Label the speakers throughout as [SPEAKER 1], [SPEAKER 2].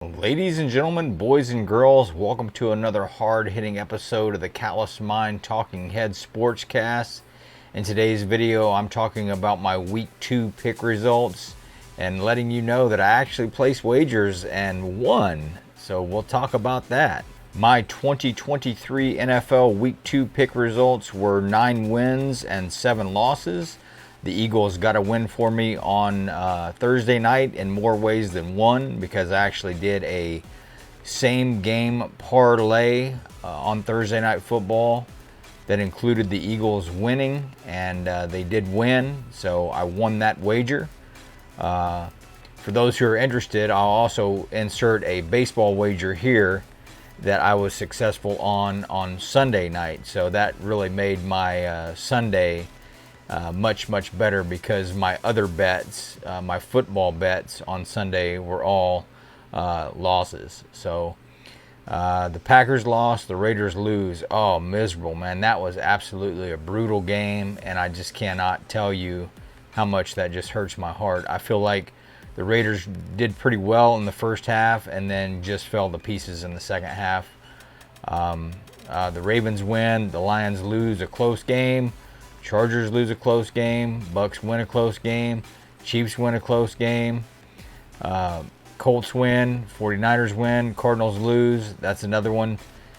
[SPEAKER 1] Ladies and gentlemen, boys and girls, welcome to another hard-hitting episode of the Callous Mind Talking Head Sportscast. In today's video, I'm talking about my Week 2 pick results and letting you know that I actually placed wagers and won. So we'll talk about that. My 2023 NFL Week 2 pick results were 9 wins and 7 losses. The Eagles got a win for me on Thursday night in more ways than one, because I actually did a same game parlay on Thursday Night Football that included the Eagles winning, and they did win, so I won that wager. For those who are interested, I'll also insert a baseball wager here that I was successful on Sunday night, so that really made my Sunday much better, because my other bets, my football bets on Sunday, were all losses. So the Packers lost, the Raiders lose. Oh, miserable, man. That was absolutely a brutal game, and I just cannot tell you how much that just hurts my heart. I feel like the Raiders did pretty well in the first half and then just fell to pieces in the second half. The Ravens win, the Lions lose a close game, Chargers lose a close game, Bucks win a close game, Chiefs win a close game, Colts win, 49ers win, Cardinals lose. That's another one.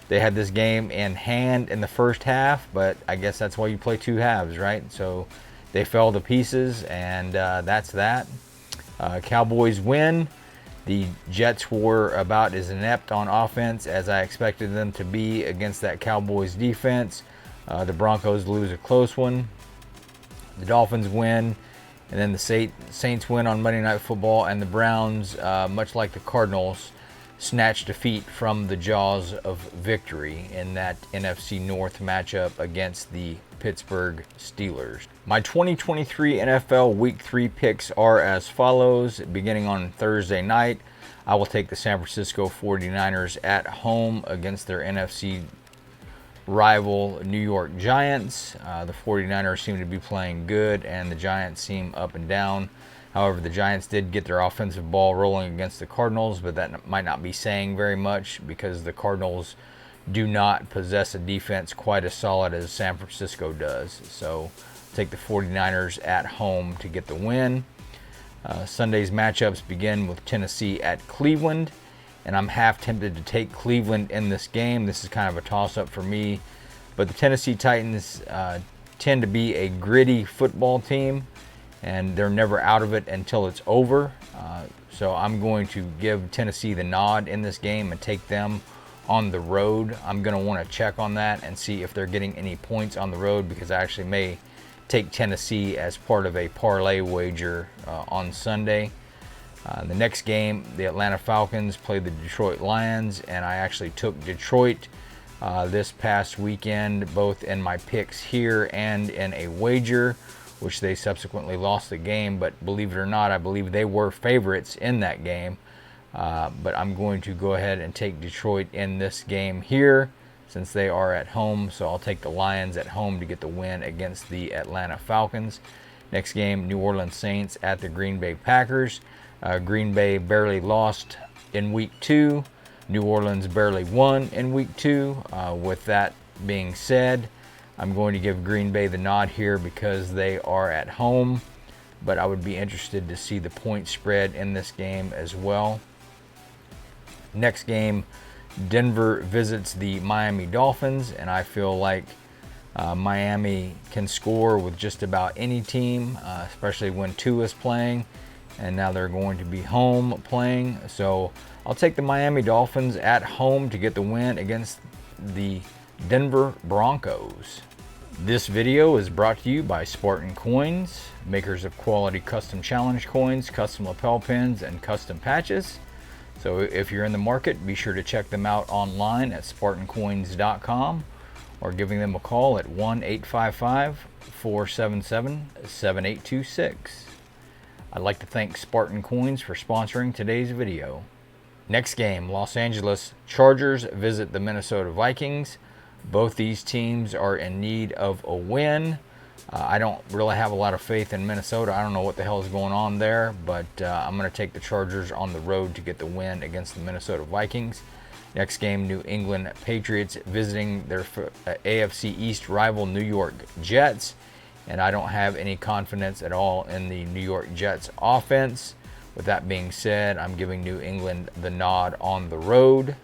[SPEAKER 1] They had this game in hand in the first half, but I guess that's why you play two halves, right? So they fell to pieces, and that's that. Cowboys win. The Jets were about as inept on offense as I expected them to be against that Cowboys defense. The Broncos lose a close one. The Dolphins win. And then the Saints win on Monday Night Football. And the Browns, much like the Cardinals, snatched defeat from the jaws of victory in that NFC North matchup against the Pittsburgh Steelers. My 2023 NFL Week 3 picks are as follows. Beginning on Thursday night, I will take the San Francisco 49ers at home against their NFC rival New York Giants. The 49ers seem to be playing good, and the Giants seem up and down. However, the Giants did get their offensive ball rolling against the Cardinals, but that might not be saying very much, because the Cardinals do not possess a defense quite as solid as San Francisco does. So take the 49ers at home to get the win. Sunday's matchups begin with Tennessee at Cleveland, and I'm half tempted to take Cleveland in this game. This is kind of a toss-up for me, but the Tennessee Titans tend to be a gritty football team, and they're never out of it until it's over. So I'm going to give Tennessee the nod in this game and take them on the road. I'm going to want to check on that and see if they're getting any points on the road, because I actually may take Tennessee as part of a parlay wager on Sunday. The next game, the Atlanta Falcons play the Detroit Lions, and I actually took Detroit this past weekend, both in my picks here and in a wager, which they subsequently lost the game. But believe it or not, I believe they were favorites in that game. But I'm going to go ahead and take Detroit in this game here, since they are at home. So I'll take the Lions at home to get the win against the Atlanta Falcons. Next game, New Orleans Saints at the Green Bay Packers. Green Bay barely lost in Week 2. New Orleans barely won in Week 2. With that being said, I'm going to give Green Bay the nod here because they are at home, but I would be interested to see the point spread in this game as well. Next game, Denver visits the Miami Dolphins, and I feel like Miami can score with just about any team, especially when Tua's playing, and now they're going to be home playing. So I'll take the Miami Dolphins at home to get the win against the Denver Broncos. This video is brought to you by Spartan Coins, makers of quality custom challenge coins, custom lapel pins, and custom patches. So if you're in the market, be sure to check them out online at spartancoins.com, or giving them a call at 1-855-477-7826. I'd like to thank Spartan Coins for sponsoring today's video. Next game, Los Angeles Chargers visit the Minnesota Vikings. Both these teams are in need of a win. I don't really have a lot of faith in Minnesota. I don't know what the hell is going on there, but I'm going to take the Chargers on the road to get the win against the Minnesota Vikings. Next game, New England Patriots visiting their AFC East rival New York Jets. And I don't have any confidence at all in the New York Jets offense. With that being said, I'm giving New England the nod on the road.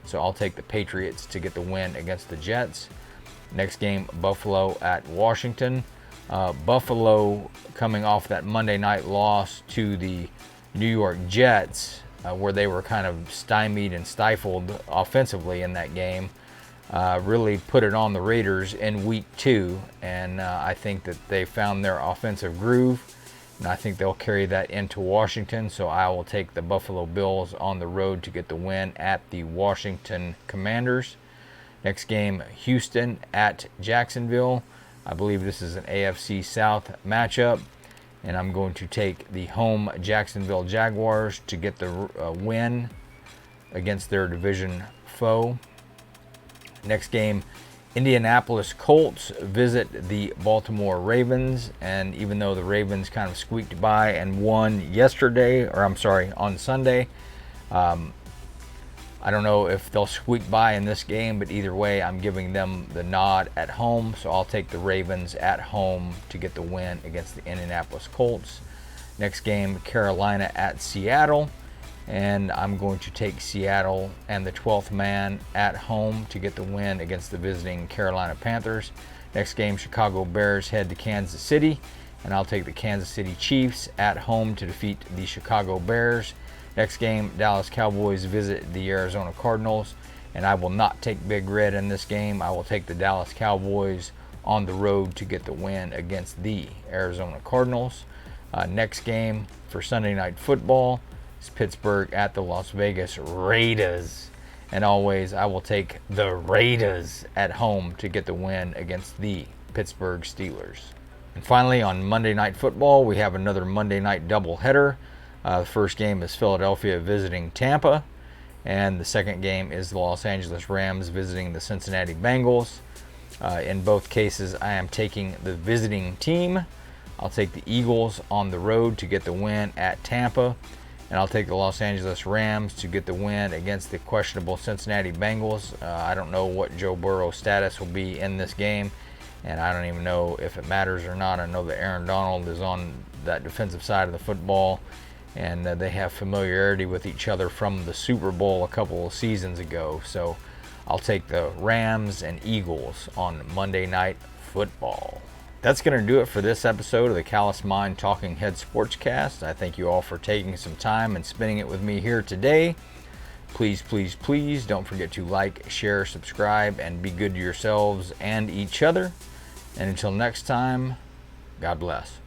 [SPEAKER 1] So I'll take the Patriots to get the win against the Jets. Next game, Buffalo at Washington. Buffalo coming off that Monday night loss to the New York Jets, where they were kind of stymied and stifled offensively in that game, really put it on the Raiders in week 2, and I think that they found their offensive groove, and I think they'll carry that into Washington. So I will take the Buffalo Bills on the road to get the win at the Washington Commanders. Next game, Houston at Jacksonville. I believe this is an AFC South matchup, and I'm going to take the home Jacksonville Jaguars to get the win against their division foe. Next game, Indianapolis Colts visit the Baltimore Ravens, and even though the Ravens kind of squeaked by and won on Sunday, I don't know if they'll squeak by in this game, but either way, I'm giving them the nod at home. So I'll take the Ravens at home to get the win against the Indianapolis Colts. Next game, Carolina at Seattle. And I'm going to take Seattle and the 12th man at home to get the win against the visiting Carolina Panthers. Next game, Chicago Bears head to Kansas City. And I'll take the Kansas City Chiefs at home to defeat the Chicago Bears. Next game, Dallas Cowboys visit the Arizona Cardinals, and I will not take Big Red in this game. I will take the Dallas Cowboys on the road to get the win against the Arizona Cardinals. Next game for Sunday Night Football is Pittsburgh at the Las Vegas Raiders. And always, I will take the Raiders at home to get the win against the Pittsburgh Steelers. And finally, on Monday Night Football, we have another Monday night doubleheader. The first game is Philadelphia visiting Tampa, and the second game is the Los Angeles Rams visiting the Cincinnati Bengals. In both cases, I am taking the visiting team. I'll take the Eagles on the road to get the win at Tampa, and I'll take the Los Angeles Rams to get the win against the questionable Cincinnati Bengals. I don't know what Joe Burrow's status will be in this game, and I don't even know if it matters or not. I know that Aaron Donald is on that defensive side of the football, and they have familiarity with each other from the Super Bowl a couple of seasons ago. So I'll take the Rams and Eagles on Monday Night Football. That's going to do it for this episode of the Callous Mind Talking Head Sportscast. I thank you all for taking some time and spending it with me here today. Please, please, please don't forget to like, share, subscribe, and be good to yourselves and each other. And until next time, God bless.